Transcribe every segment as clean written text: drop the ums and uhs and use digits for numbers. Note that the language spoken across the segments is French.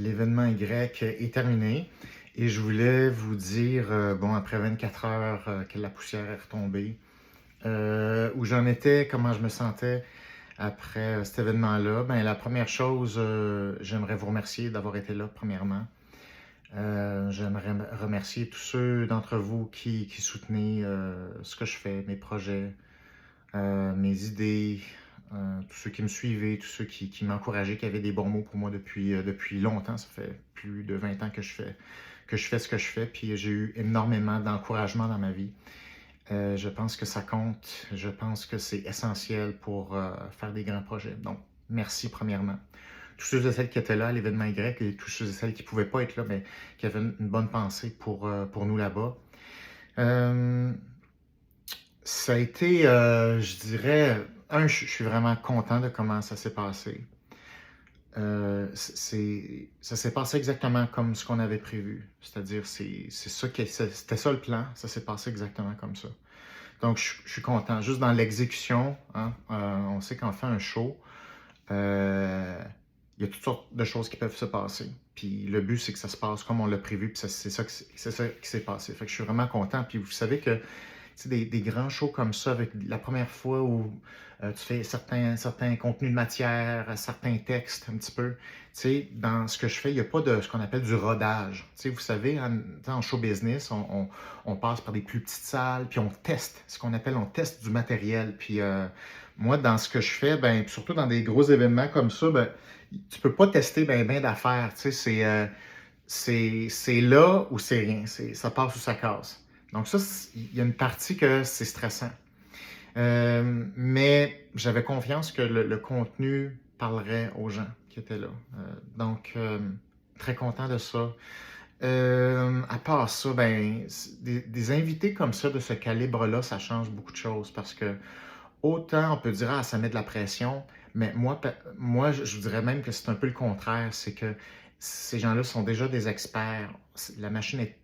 l'événement Y est terminé et je voulais vous dire, bon, après 24 heures que la poussière est retombée, où j'en étais, comment je me sentais après cet événement-là. Ben, la première chose, j'aimerais vous remercier d'avoir été là, premièrement. J'aimerais remercier tous ceux d'entre vous qui soutenez ce que je fais, mes projets, mes idées, tous ceux qui me suivaient, tous ceux qui m'encourageaient, qui avaient des bons mots pour moi depuis longtemps. Ça fait plus de 20 ans que je fais ce que je fais, puis j'ai eu énormément d'encouragement dans ma vie. Je pense que ça compte, je pense que c'est essentiel pour faire des grands projets. Donc, merci premièrement. Tous ceux et celles qui étaient là à l'événement Y et tous ceux et celles qui ne pouvaient pas être là, mais qui avaient une bonne pensée pour nous là-bas. Ça a été, je dirais, je suis vraiment content de comment ça s'est passé. Ça s'est passé exactement comme ce qu'on avait prévu. C'est-à-dire, c'était ça le plan. Ça s'est passé exactement comme ça. Donc, je suis content. Juste dans l'exécution, hein, on sait qu'en fait un show, il y a toutes sortes de choses qui peuvent se passer. Puis le but, c'est que ça se passe comme on l'a prévu. Puis c'est ça qui s'est passé. Fait que je suis vraiment content. Puis vous savez que des grands shows comme ça, avec la première fois où tu fais certains contenus de matière, certains textes un petit peu, dans ce que je fais, il n'y a pas de ce qu'on appelle du rodage. Vous savez, en show business, on passe par des plus petites salles, puis on teste, on teste du matériel. Puis moi, dans ce que je fais, ben, surtout dans des gros événements comme ça, ben, tu peux pas tester ben d'affaires. C'est là ou c'est rien. Ça passe ou ça casse. Donc ça, il y a une partie que c'est stressant. Mais j'avais confiance que le contenu parlerait aux gens qui étaient là. Donc, très content de ça. À part ça, ben, des invités comme ça, de ce calibre-là, ça change beaucoup de choses parce que autant on peut dire, ah, ça met de la pression, mais moi je vous dirais même que c'est un peu le contraire. C'est que ces gens-là sont déjà des experts. La machine est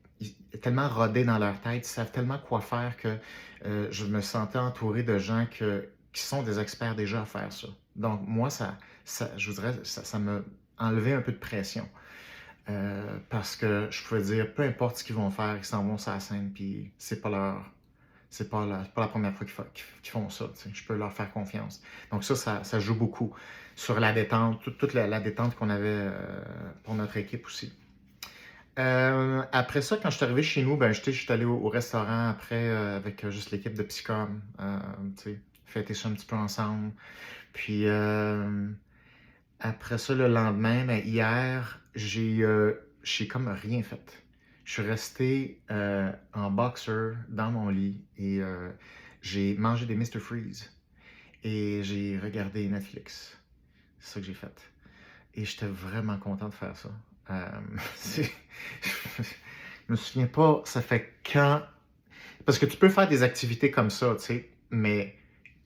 tellement rodée dans leur tête, ils savent tellement quoi faire que je me sentais entouré de gens qui sont des experts déjà à faire ça. Donc, moi, je vous dirais, ça m'a enlevé un peu de pression. Parce que je pouvais dire, peu importe ce qu'ils vont faire, ils s'en vont sur la scène, puis c'est pas la première fois qu'ils font ça. T'sais. Je peux leur faire confiance. Donc ça joue beaucoup sur la détente, toute la détente qu'on avait pour notre équipe aussi. Après ça, quand je suis arrivé chez nous, ben, je suis allé au restaurant après avec juste l'équipe de Psychom. Fêter ça un petit peu ensemble. Puis après ça, le lendemain, ben, hier, j'ai comme rien fait. Je suis resté en boxer dans mon lit et j'ai mangé des Mr. Freeze et j'ai regardé Netflix. C'est ça que j'ai fait. Et j'étais vraiment content de faire ça. Je me souviens pas, ça fait quand. Parce que tu peux faire des activités comme ça, tu sais, mais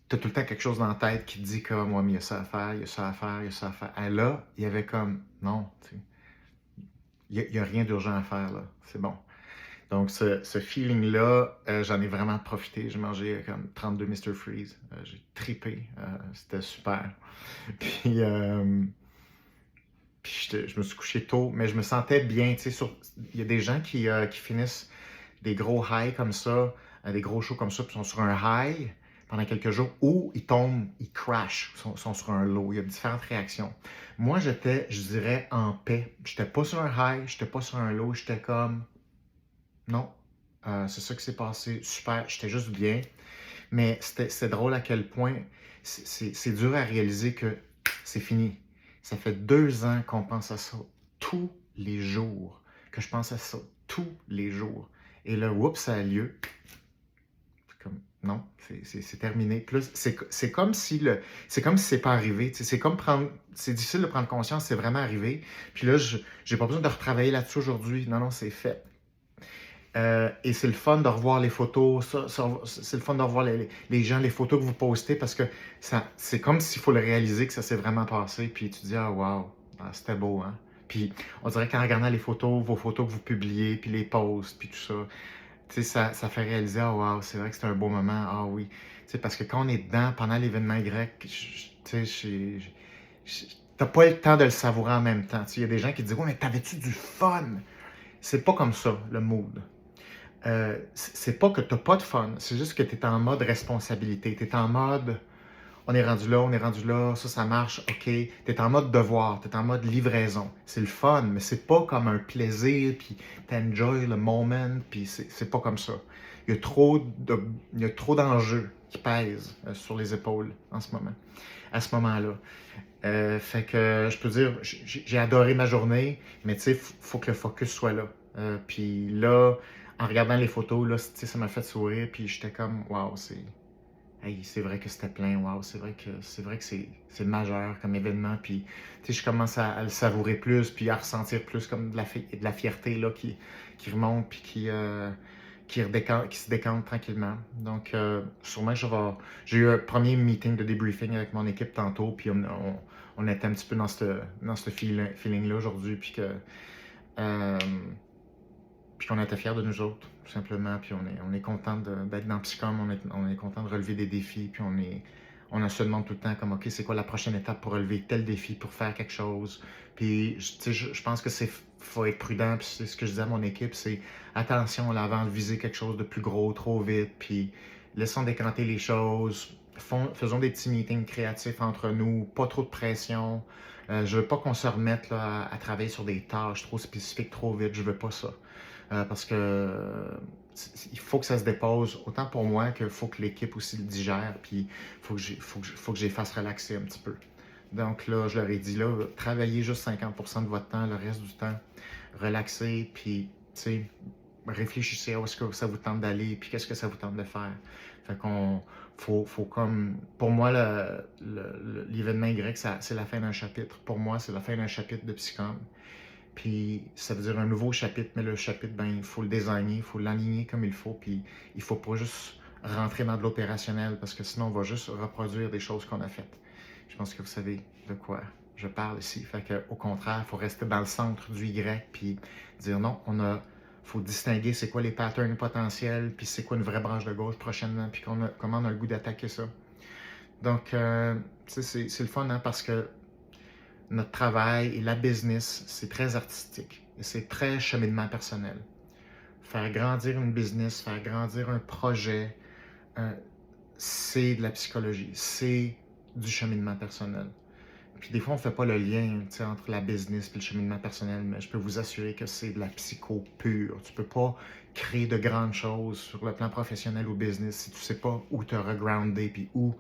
tu as tout le temps quelque chose dans la tête qui te dit comme, ouais, mais il y a ça à faire, il y a ça à faire, il y a ça à faire. Et là, il y avait comme, non, tu sais, il y a rien d'urgent à faire, là. C'est bon. Donc, ce feeling-là, j'en ai vraiment profité. J'ai mangé comme 32 Mr. Freeze. J'ai tripé. C'était super. Puis, je me suis couché tôt, mais je me sentais bien. Il y a des gens qui finissent des gros highs comme ça, des gros shows comme ça, puis sont sur un high pendant quelques jours, ou ils tombent, ils crashent, sont sur un low. Il y a différentes réactions. Moi, j'étais, je dirais, en paix. J'étais pas sur un high, j'étais pas sur un low, j'étais comme, non, c'est ça qui s'est passé, super, j'étais juste bien. Mais c'est drôle à quel point c'est dur à réaliser que c'est fini. Ça fait 2 ans qu'on pense à ça tous les jours, que je pense à ça tous les jours. Et là, oups, ça a lieu. Comme, non, c'est terminé. Plus, c'est comme si c'est pas arrivé. C'est difficile de prendre conscience, c'est vraiment arrivé. Puis là, j'ai pas besoin de retravailler là-dessus aujourd'hui. Non, non, c'est fait. Et c'est le fun de revoir les photos, c'est le fun de revoir les gens, les photos que vous postez parce que c'est comme s'il faut le réaliser que ça s'est vraiment passé. Puis tu te dis, ah, wow, c'était beau, hein. Puis on dirait qu'en regardant les photos, vos photos que vous publiez, puis les posts, puis tout ça, tu sais, ça fait réaliser, ah, wow, c'est vrai que c'était un beau moment, ah oui. Tu sais, parce que quand on est dedans, pendant l'événement Y, tu sais, t'as pas le temps de le savourer en même temps. Il y a des gens qui disent « Ouais, mais t'avais-tu du fun? » C'est pas comme ça, le mood. C'est pas que t'as pas de fun, c'est juste que tu es en mode responsabilité. Tu es en mode on est rendu là, ça marche, ok. Tu es en mode devoir, tu es en mode livraison. C'est le fun, mais c'est pas comme un plaisir, puis t'enjoy le moment, puis c'est pas comme ça. Il y a trop d'enjeux qui pèsent sur les épaules en ce moment, à ce moment-là. Fait que je peux dire, j'ai adoré ma journée, mais tu sais, faut que le focus soit là. Puis là, en regardant les photos, là, tu sais, ça m'a fait sourire, puis j'étais comme, waouh, hey, c'est vrai que c'était plein, waouh, c'est vrai que c'est majeur comme événement, puis tu sais, je commence à le savourer plus, puis à ressentir plus comme de la fierté là qui remonte, puis qui se décante tranquillement. Donc, sûrement, j'ai eu un premier meeting de debriefing avec mon équipe tantôt, puis on était un petit peu dans ce feeling-là aujourd'hui, euh, puis qu'on était fiers de nous autres, tout simplement, puis on est content d'être dans Psycom, on est content de relever des défis, puis on se demande tout le temps comme, OK, c'est quoi la prochaine étape pour relever tel défi, pour faire quelque chose. Puis, tu sais, je pense que faut être prudent, puis c'est ce que je disais à mon équipe, c'est attention là, avant de viser quelque chose de plus gros, trop vite, puis laissons décanter les choses, faisons des petits meetings créatifs entre nous, pas trop de pression. Je veux pas qu'on se remette là, à travailler sur des tâches trop spécifiques trop vite, je veux pas ça. Parce que il faut que ça se dépose, autant pour moi qu'il faut que l'équipe aussi le digère, puis il faut que je les fasse relaxer un petit peu. Donc là, je leur ai dit, là, travaillez juste 50% de votre temps, le reste du temps, relaxez, puis, tu sais, réfléchissez à où est-ce que ça vous tente d'aller, puis qu'est-ce que ça vous tente de faire. Fait qu'on, faut comme, pour moi, l'événement Y, c'est la fin d'un chapitre. Pour moi, c'est la fin d'un chapitre de Psycom. Puis ça veut dire un nouveau chapitre, mais le chapitre, ben, il faut le designer, il faut l'aligner comme il faut, puis il faut pas juste rentrer dans de l'opérationnel, parce que sinon on va juste reproduire des choses qu'on a faites. Je pense que vous savez de quoi je parle ici. Fait que, au contraire, il faut rester dans le centre du Y, puis dire non, faut distinguer c'est quoi les patterns potentiels, puis c'est quoi une vraie branche de gauche prochainement, puis comment on a le goût d'attaquer ça. Donc, c'est le fun, hein, parce que notre travail et la business, c'est très artistique et c'est très cheminement personnel. Faire grandir une business, faire grandir un projet, c'est de la psychologie, c'est du cheminement personnel. Puis des fois, on ne fait pas le lien entre la business et le cheminement personnel, mais je peux vous assurer que c'est de la psycho pure. Tu ne peux pas créer de grandes choses sur le plan professionnel ou business si tu ne sais pas où te regrounder puis où,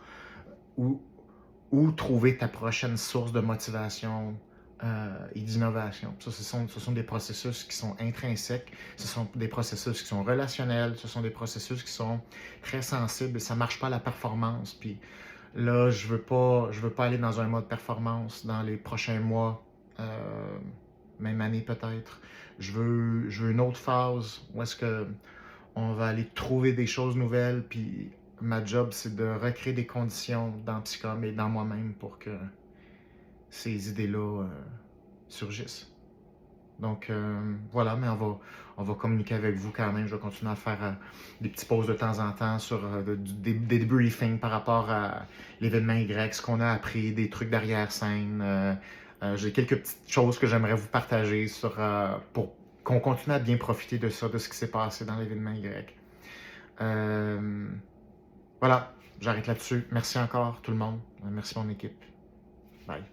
où trouver ta prochaine source de motivation et d'innovation. Ça, ce sont des processus qui sont intrinsèques, ce sont des processus qui sont relationnels, ce sont des processus qui sont très sensibles et ça ne marche pas à la performance. Puis là, je veux pas aller dans un mode performance dans les prochains mois, même année peut-être. Je veux une autre phase où est-ce que on va aller trouver des choses nouvelles, puis ma job, c'est de recréer des conditions dans Psycom et dans moi-même pour que ces idées-là surgissent. Donc voilà, mais on va communiquer avec vous quand même. Je vais continuer à faire des petites pauses de temps en temps sur des debriefings par rapport à l'événement Y, ce qu'on a appris, des trucs d'arrière-scène. J'ai quelques petites choses que j'aimerais vous partager pour qu'on continue à bien profiter de ça, de ce qui s'est passé dans l'événement Y. Voilà, j'arrête là-dessus. Merci encore tout le monde. Merci mon équipe. Bye.